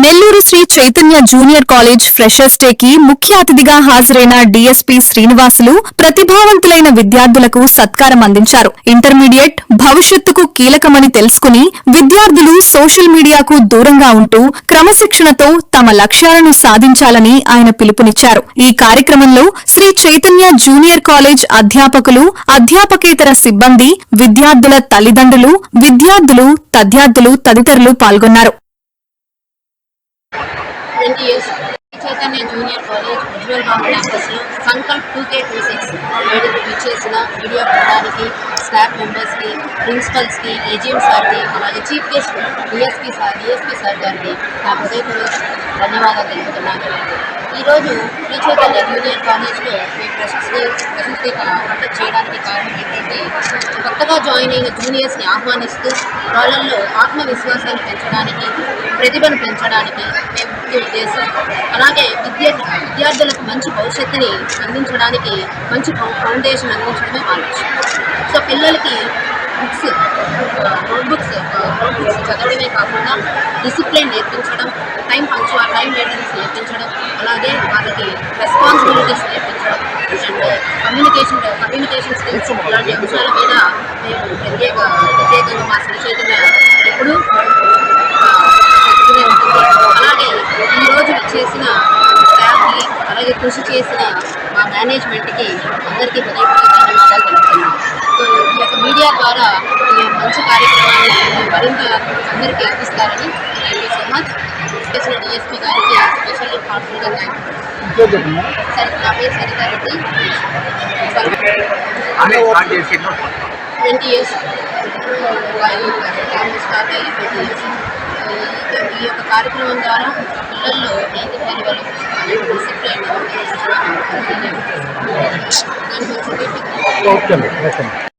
Nellore Sri Chaitanya junior college freshers day కి ముఖ్య అతిథిగా హాజరైన డీఎస్పీ శ్రీనివాసులు ప్రతిభావంతులైన విద్యార్థులకు సత్కారం అందించారు. ఇంటర్మీడియట్ భవిష్యత్తుకు కీలకమని తెలుసుకుని విద్యార్థులు సోషల్ మీడియాకు దూరంగా ఉంటూ క్రమశిక్షణతో తమ లక్ష్యాలను సాధించాలని ఆయన పిలుపునిచ్చారు. ఈ కార్యక్రమంలో శ్రీ చైతన్య జూనియర్ కాలేజ్ అధ్యాపకులు, అధ్యాపకేతర సిబ్బంది, విద్యార్థుల తల్లిదండ్రులు, తద్యార్థులు తదితరులు పాల్గొన్నారు. 20 years Chaitanya junior college Ujwal Babu క్యాంపస్లో సంకల్ప్ 2K26 వేడుకలు ఇచ్చేసిన మీడియా బృందానికి, స్టాఫ్ మెంబర్స్కి, ప్రిన్సిపల్స్కి, ఏజీఎం సార్కి, అలాగే చీఫ్ గెస్ట్ డిఎస్పీ సార్ గారికి నా హృదయపూర్వక ధన్యవాదాలు తెలుపుతున్నాను. ఈరోజు శ్రీ చైతన్య జూనియర్ కాలేజ్లో మేము ప్రశస్తి కండక్ట్ చేయడానికి కారణం ఏంటంటే, కొత్తగా జాయిన్ అయిన జూనియర్స్ని ఆహ్వానిస్తూ వాళ్ళల్లో ఆత్మవిశ్వాసాన్ని పెంచడానికి, ప్రతిభను పెంచడానికి మేము ముఖ్య ఉద్దేశం. అలాగే విద్యార్థులకు మంచి భవిష్యత్తుని అందించడానికి మంచి ఫౌండేషన్ అందించడమే మా లక్ష్యం. సో పిల్లలకి నోట్బుక్స్ చదవడమే కాకుండా డిసిప్లిన్ నేర్పించడం, టైం మెయింటెనెన్స్ నేర్పించడం, అలాగే వాళ్ళకి రెస్పాన్సిబిలిటీస్ నేర్పించడం అండ్ కమ్యూనికేషన్ స్కిల్స్ ఇలాంటి అంశాల మీద మేము ప్రత్యేకంగా మా శ్రీ చైతన్య ఎప్పుడు చెప్తూనే ఉంటుంది. అలాగే ఈరోజు చేసిన స్టాఫ్కి, అలాగే కృషి చేసిన మా మేనేజ్మెంట్కి అందరికీ హృదయపూర్వక ధన్యవాదాలు తెలుపుతున్నాం. సో ఈ యొక్క మీడియా ద్వారా ఈ మంచి కార్యక్రమాన్ని మరింత అందరికీ అందిస్తారని thank you so much. Special DSP గారికి స్పెషల్లీ హార్ట్ఫుల్గా థ్యాంక్ యూ. సరే, నా పేరు సరితా రెడ్డి. 20 years స్టార్ట్ అయ్యి 20 years. ఈ యొక్క కార్యక్రమం ద్వారా పిల్లల్లో నైతిక విలువలు, డిసిప్లిన్ దానికి